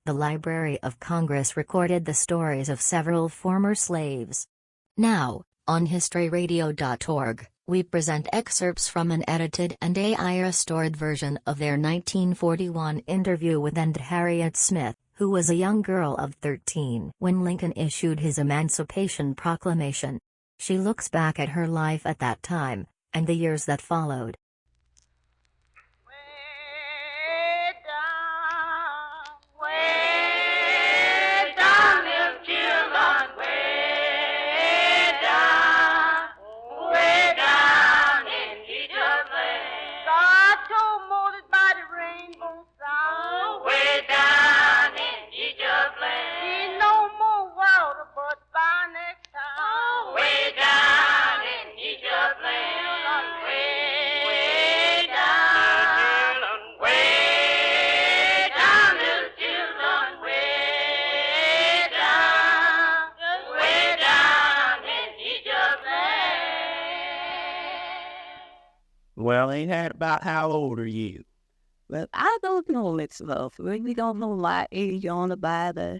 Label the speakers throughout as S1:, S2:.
S1: The Library of Congress recorded the stories of several former slaves. Now, on historyradio.org, we present excerpts from an edited and AI-restored version of their 1941 interview with Aunt Harriet Smith, who was a young girl of 13 when Lincoln issued his Emancipation Proclamation. She looks back at her life at that time, and the years that followed.
S2: Way down, little children, way down in Egypt's land. God told Moses by the rainbow sound. Way down in Egypt's land. Ain't no more water but by next time. Way down in Egypt's land. Way down, way down, little children, way down in Egypt's land.
S3: Well, ain't that about how old are you?
S4: Well, I don't know, Miss Love. Really don't know my age on by the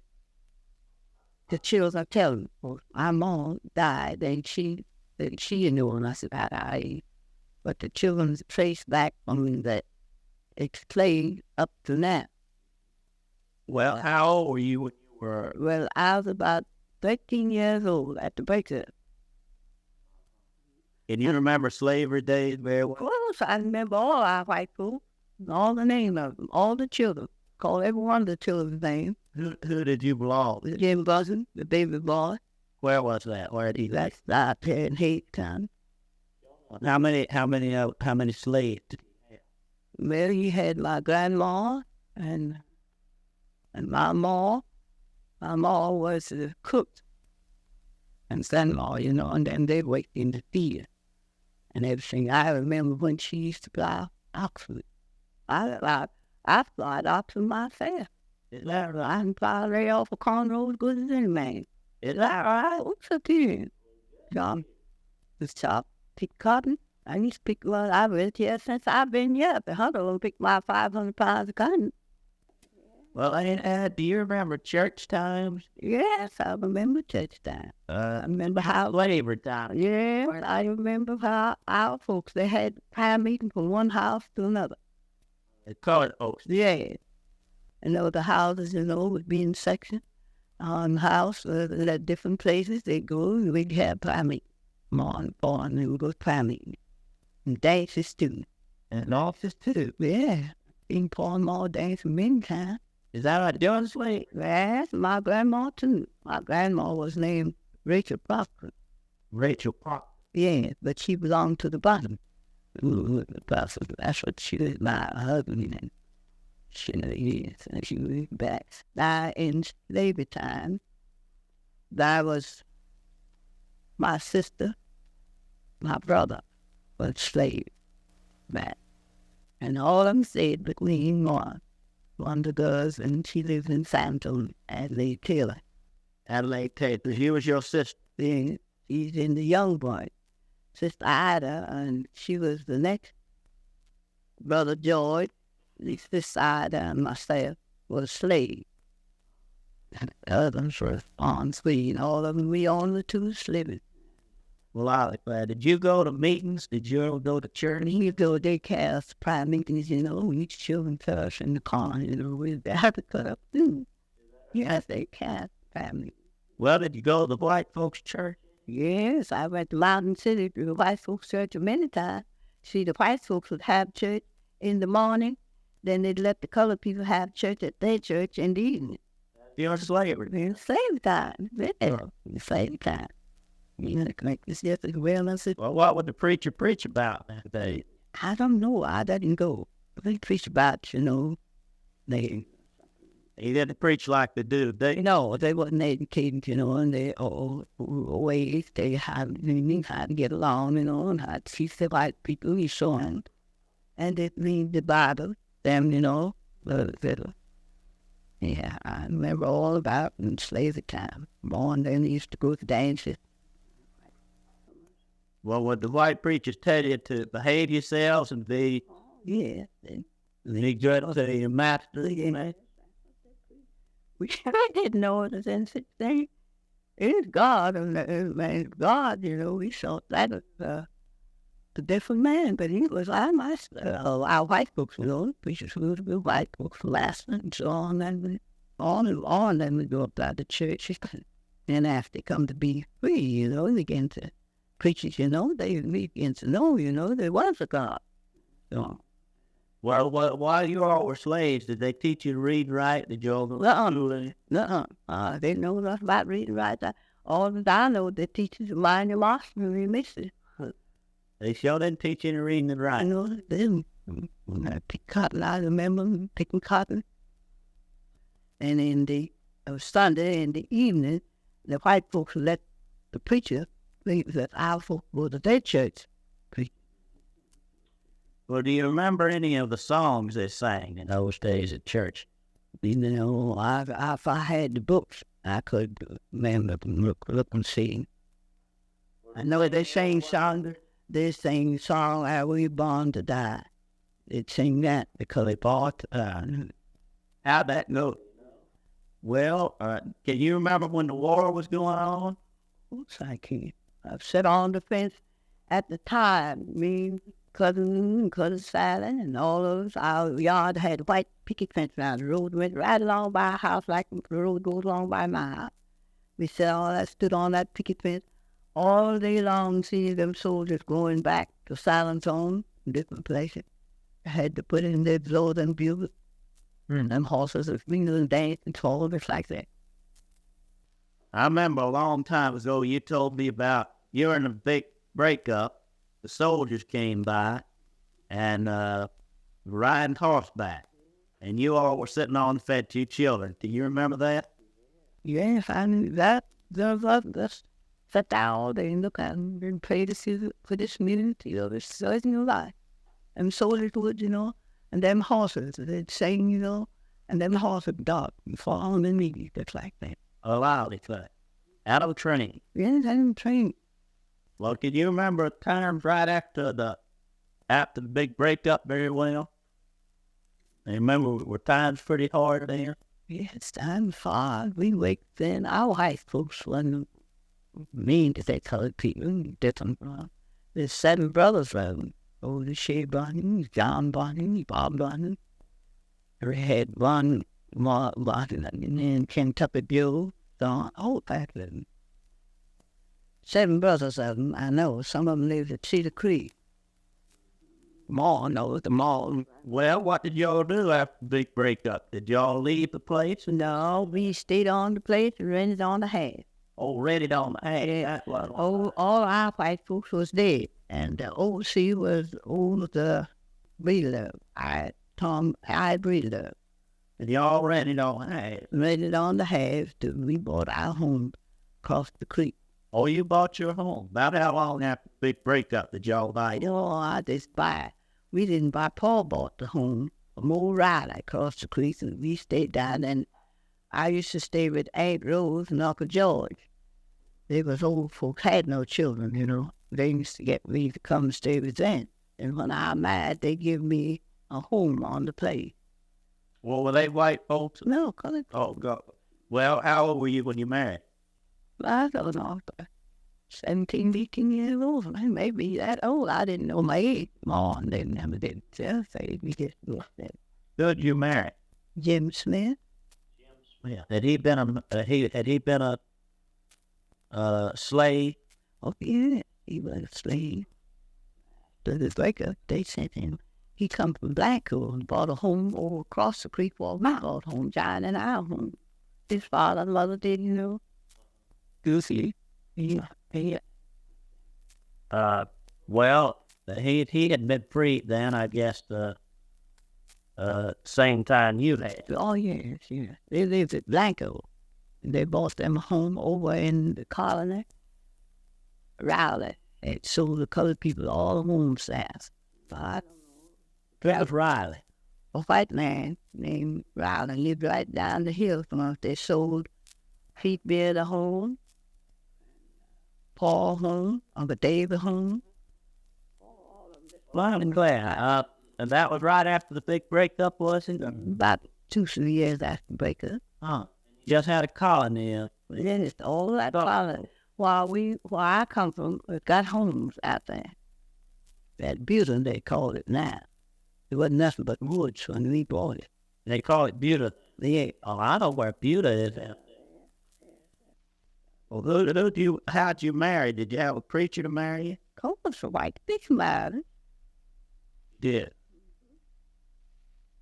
S4: children telling me. Well, my mom died, and she knew when I said about our age. But the children traced back from that explained up to now.
S3: Well, how old were you when you were?
S4: Well, I was about 13 years old at the breakup.
S3: And you remember slavery days very well?
S4: Of course, I remember all our white folks, all the names of them, all the children. Call every one of the children's name.
S3: Who did you belong to?
S4: Jim Buzzin, the baby boy.
S3: Where was that? Where did he live?
S4: That's out there in Hempstead.
S3: How many slaves did he have?
S4: Well, he had my grandma and my ma. My ma was the cook and son-in-law, and then they worked in the field and everything. I remember when she used to fly Oxford. I flied Oxford myself.
S3: Is that right?
S4: I can fly right off of cornrows good as any man.
S3: Is that right?
S4: What's up here? John, the chop, pick cotton. I used to pick one. I've been here since I've been here. The hunter will pick my 500 pounds of cotton.
S3: Well, do you remember church times?
S4: Yes, I remember church time. I remember how
S3: Labor time.
S4: Yeah, I remember how our folks, they had prayer meeting from one house to another.
S3: The colored folks.
S4: Yeah. And the houses, would be in section. On house, at different places, they go, and we'd have prayer meeting. Morning, they would go to prayer meeting. And dances too.
S3: And office too.
S4: Yeah. Been pouring more dancing many times.
S3: Is that right? Doing slave?
S4: Yes, my grandma too. My grandma was named Rachel Proctor.
S3: Rachel Proctor.
S4: Yeah, but she belonged to the bottom. That's what she was, my husband. And she was back. Now, in slavery time, that was my sister, my brother was slave back. And all of them said between one of the girls, and she lives in Santon, Adelaide Taylor.
S3: Adelaide Taylor. She was your sister.
S4: Yeah, she's in the young boy. Sister Ida, and she was the next. Brother George, Sister Ida, and myself was slaves. And the others were on free, and all of them, we only two slaves.
S3: Well, I was glad. Did you go to meetings? Did you ever go to church?
S4: You go, they cast prayer meetings, each children first in the car, we have to cut up too. Yes, they cast prayer meetings.
S3: Well, did you go to the white folks' church?
S4: Yes, I went to Mountain City to the white folks' church many times. See, the white folks would have church in the morning, then they'd let the colored people have church at their church in the evening.
S3: You're slavery.
S4: In slave time, in slave time. Like this yesterday, well, I said,
S3: well, what would the preacher preach about that day?
S4: I don't know. I didn't go. They preach about, they...
S3: He didn't preach like they do today.
S4: No, they wasn't educated, and they ways they had how to get along, and how to teach the white people, and they read the Bible, them, yeah, I remember all about in slavery time. Born then, they used to go to dances.
S3: Well, would the white preachers tell you to behave yourselves and be...
S4: Yeah.
S3: Be good to your master?
S4: We didn't know it was any such thing. It is God, and God, we saw that was a different man, but he was our white folks, preachers who would be white folks last and so on, and on and on, and we go up to the church, and after they come to be free, they begin to, preachers, they begin to know, there was a God. So,
S3: Well, while you all were slaves, did they teach you to read and write? Did you all go to school?
S4: they didn't know nothing about reading and writing. All that I know, they teach you to mind your loss and remix.
S3: They sure didn't teach you to read and write.
S4: They didn't. When I pick cotton, I remember picking cotton. And it was Sunday in the evening, the white folks let the preacher think that our folks go to their church.
S3: Well, do you remember any of the songs they sang in those days at church?
S4: If I had the books, I could remember them, look and see. I know they sang song. They sang song, "Are We Born to Die?" They'd sing that because they bought.
S3: How'd that go? Well, can you remember when the war was going on?
S4: Of course I can. I've sat on the fence at the time. Me, cousin Sally, and all of us. Our yard had a white picket fence around the road. Went right along by our house like the road goes along by my house. We stood on that picket fence all day long, seeing them soldiers going back to silent zone in different places. I had to put in their blows and bugles. Them horses are swinging and dancing and all just like that.
S3: I remember a long time ago you told me about during the big breakup, the soldiers came by and riding horseback, and you all were sitting on the fence, you children. Do you remember that?
S4: Yes, I knew that. Just sat down all day and look at them and pray to see for this music, this is no lie. And soldiers would, and them horses, they'd sing, and them horses dog and fall on the knee, just like that.
S3: Oh, wow, they thought. Out of training.
S4: Yes, I didn't train.
S3: Well, can you remember times right after the big breakup very well? I remember were times pretty hard there?
S4: Yes, times hard. We waked then. Our white folks wasn't mean to say colored people, different. There's 7 brothers around. The Shea Bunny, John Bunny, Bob Bunny. We had one more Bunny, and then Kentucky Bill, Don, all that. 7 brothers of them, I know. Some of them lived at Cedar Creek. The mall.
S3: Well, what did y'all do after the big breakup? Did y'all leave the place?
S4: No, we stayed on the place and rented on the house.
S3: Oh, rented on the house. That's what.
S4: All our white folks was dead. And the overseer was the breeder, Tom Breeder.
S3: And y'all rented on the house?
S4: Rented on the house till we bought our home across the creek.
S3: Oh, you bought your home. About how long after the big breakup did y'all buy it?
S4: I just buy. We didn't buy. Paul bought the home from old Riley across the creek, and we stayed down. And I used to stay with Aunt Rose and Uncle George. They was old folks, had no children, They used to get me to come and stay with them. And when I married, they give me a home on the place.
S3: Well, were they white folks?
S4: No, colored.
S3: Oh, God. Well, how old were you when you married?
S4: I don't know, 17, 18 years old. I may be that old. I didn't know my age. Mom didn't never did say we just looked at.
S3: Who did you marry?
S4: Jim Smith.
S3: Yeah. Had he been a slave?
S4: Oh, yeah. He was a slave. To the breakup, they sent him. He come from Blackpool and bought a home over across the creek for my old home, John and our home. His father and mother didn't. Goosey. Yeah.
S3: Well, he had been freed then, I guess, same time you had.
S4: Oh, yes. They lived at Blanco. They bought them a home over in the colony. Rowley had sold the colored people all the homes south. I don't know.
S3: That was Riley.
S4: A white man named Rowley lived right down the hill from us. They sold Pete Beard a home, Paul home, Uncle David home.
S3: Well, I'm glad. And that was right after the big breakup, was it?
S4: About 2-3 years after the breakup.
S3: Huh. just had a colony in.
S4: Then it's all that colony. Where I come from, it got homes out there. That building, they called it now. It wasn't nothing but woods when we bought it.
S3: They call it Buda.
S4: Yeah.
S3: Oh, I know where Buda is at. Well, how'd you marry? Did you have a preacher to marry you?
S4: Of course, white preacher married.
S3: Did.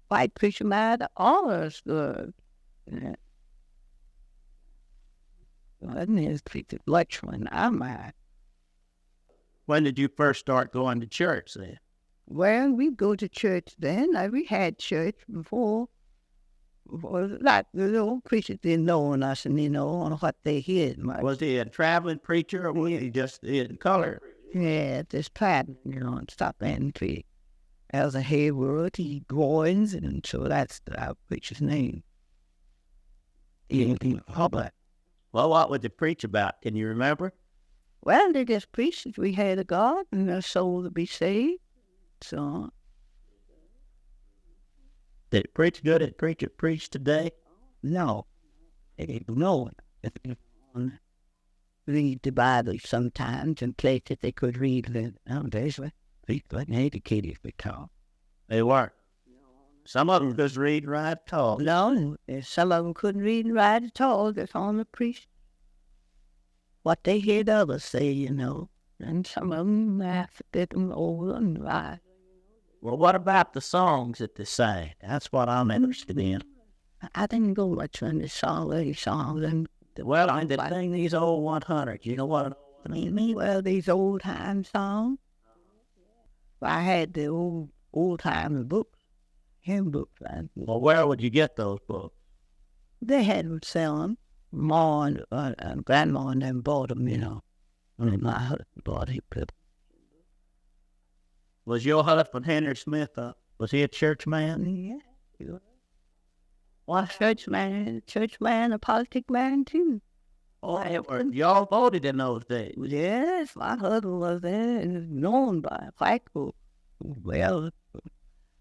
S4: White preacher married all of us good. Yeah. Wasn't his preacher much when I married.
S3: When did you first start going to church then?
S4: Well, we go to church then. We had church before. Like the old preachers didn't know us, and on what they heard.
S3: Was he a traveling preacher, or was he just in color?
S4: Yeah, this pattern, and stop and preach. As a Hayward, he Goins, and so that's our preacher's name.
S3: Well, what would they preach about? Can you remember?
S4: Well, they just preached that we had a God and a soul to be saved. So.
S3: Did it preach good at preach today?
S4: No. They don't know. Read the Bible sometimes in places they could read it. Nowadays, people weren't educated because.
S3: They weren't. Some of them could read and write at all.
S4: No, some of them couldn't read and write at all. That's on the priest. What they heard others say, And some of them did them over and right.
S3: Well, what about the songs that they sang? That's what I'm interested in.
S4: I didn't go much on the songs. And
S3: well, I did sing these old 100s. You know what I mean?
S4: Well, these old-time songs. I had the old-time books, hymn books.
S3: Well, where would you get those books?
S4: They had them selling. Ma and Grandma and them bought them, And my husband bought it.
S3: Was your husband Henry Smith, was he a church man?
S4: Yeah. Well, church man, a politic man, too.
S3: Oh, y'all voted in those days.
S4: Yes, my husband was there and known by white folk. Well,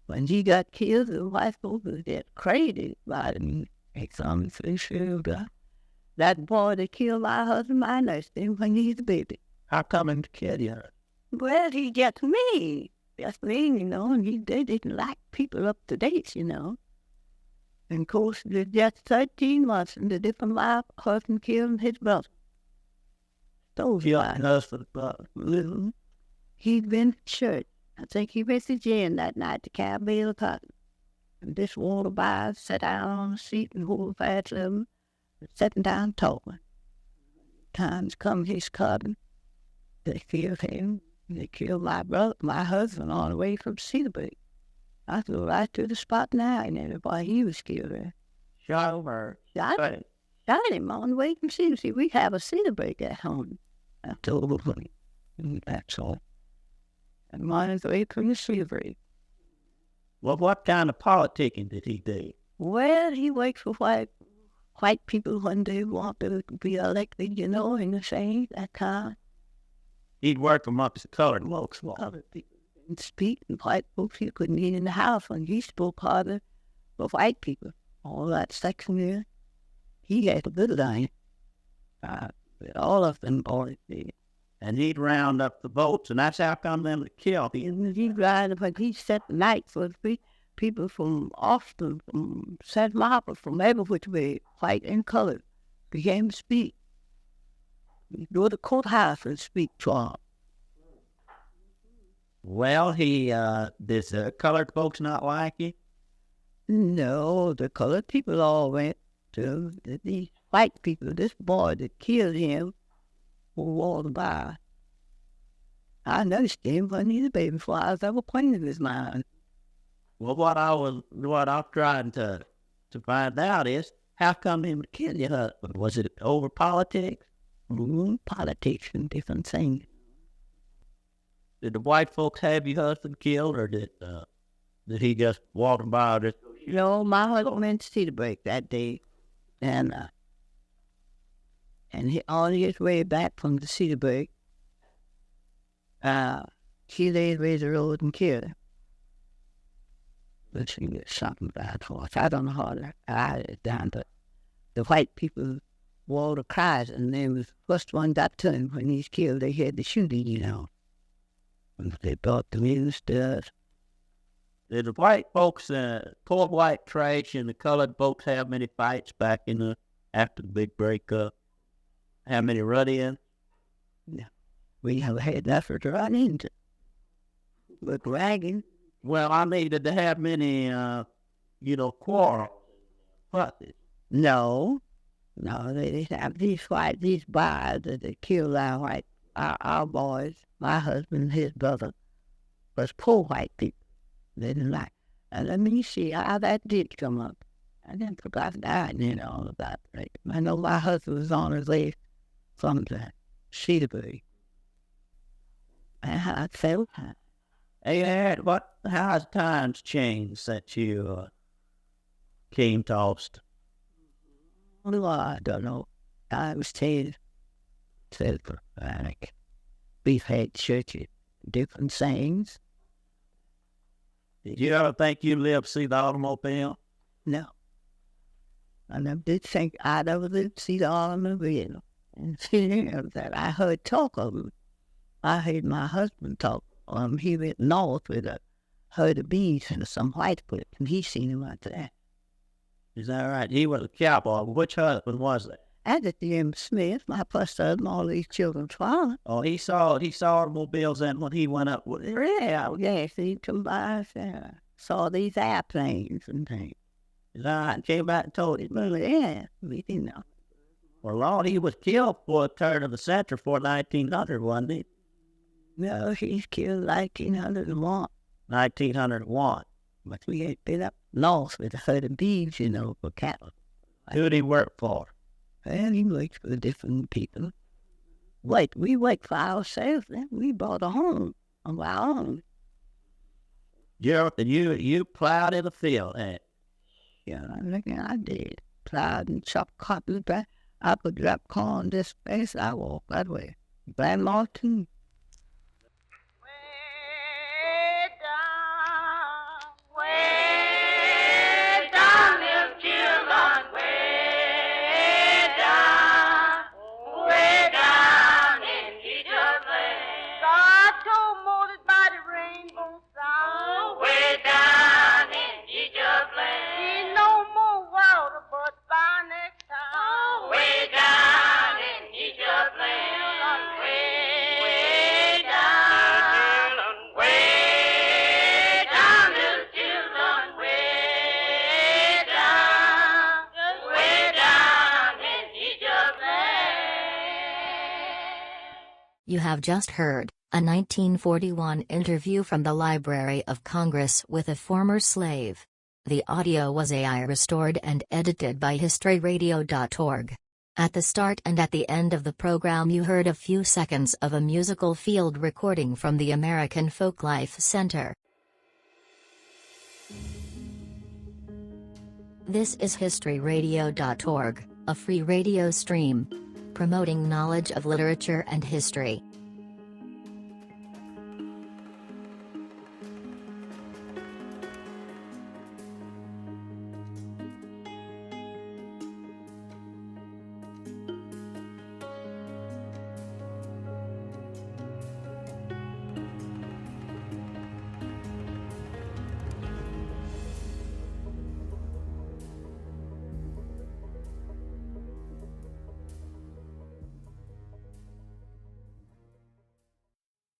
S4: when he got killed, the white folk would get crazy about him. That boy that killed my husband, I nursed him when he was a baby.
S3: How come him to kill you?
S4: Well, he just me. Just me, and they didn't like people up to date, And of course, just 13 months in the different life, husband killed his brother. Those
S3: husband,
S4: He'd been to church. I think he went to jail that night to carry the cotton. And this water by sat down on the seat and hold fast to him, sitting down talking. Times come his cotton. They killed him. They killed my brother, my husband, on the way from Cedarburg. I flew right to the spot now, and everybody he was killed there.
S3: Shot
S4: him on the way from Cedarburg. We have a Cedarburg at home. I told him. That's all. And mine is away from the Cedarburg.
S3: Well, what kind of politicking did he do?
S4: Well, he worked for white people when they want to be elected, in the same, that kind.
S3: He'd work amongst the colored folks.
S4: Colored people didn't speak, and white folks, he couldn't get in the house when he spoke harder for white people. All that section there, he had a good line. All of them boys did.
S3: And he'd round up the votes, and that's how come them to kill
S4: him. He'd ride up, and he set nights with people from Austin, from Santa Barbara, from every which way, white and colored, began to speak. He'd go to the courthouse and speak to him.
S3: Well, does the colored folks not like you?
S4: No, the colored people all went to these white people. This boy that killed him walked by. I noticed him when he was a baby before I was ever acquainted with mine.
S3: Well, what I'm trying to find out is, how come him to kill your husband? Was it over politics?
S4: Politics and different things.
S3: Did the white folks have your husband killed, or did he just walk by?
S4: My husband went to Cedarburg that day, and he, on his way back from the Cedarburg, he laid away the road and killed him. But she was something bad for us. I don't know how to hide it down, but the white people wore the cries, and then was the first one got to him when he's killed. They had the shooting, And they brought the news to us.
S3: Did the white folks, poor white trash and the colored folks have many fights back after the big breakup? How many run-ins?
S4: No, we have had nothing to run into. But wagon.
S3: Well, I mean, did they have many, quarrels?
S4: No, they didn't have these bars that they killed our boys. My husband and his brother was poor white people. They didn't like. And let me see how that did come up. I didn't forget that, all about it. I know my husband was on his way from the Cedarburg. And I felt that.
S3: Hey, Ed, how has times changed since you came to Austin?
S4: Well, I don't know. I was said like, we've had churches, different sayings.
S3: Did you ever think you'd live to see the automobile?
S4: No. I never did think I'd ever live to see the automobile. And that I heard talk of them. I heard my husband talk. He went north with a herd of bees and some white foot, and he seen him out there.
S3: Is that right? He was a cowboy. Which husband was that?
S4: Harriet Smith, my first husband, all these children's father.
S3: Oh, he saw automobiles then when he went up with it.
S4: Yeah, yes, he come by there. Saw these airplanes and things.
S3: Is that right? Came back and told him.
S4: Well, yeah, we didn't know.
S3: Well, Lord, he was killed for a turn of the century for 1900, wasn't he?
S4: No, he's killed 1901.
S3: 1901.
S4: But we had been up north with a herd of bees, for cattle.
S3: Who did he work for?
S4: Well, he worked for different people. We worked for ourselves, then we bought a home of our own.
S3: You plowed in the field, eh?
S4: Yeah, I reckon I did. Plowed and chopped cotton back. I could drop corn this place, I walked that way. Grandma, too.
S2: Way down, little children, way down in Egypt's land. God told Moses by the rainbow sound. Way down in Egypt's land. Ain't no more water, but by next time. Way down in Egypt's land. Way down, way down, little children, way down in Egypt's land.
S1: You have just heard a 1941 interview from the Library of Congress with a former slave. The audio was AI restored and edited by historyradio.org. At the start and at the end of the program you heard a few seconds of a musical field recording from the American Folklife Center. This is historyradio.org, a free radio stream promoting knowledge of literature and history.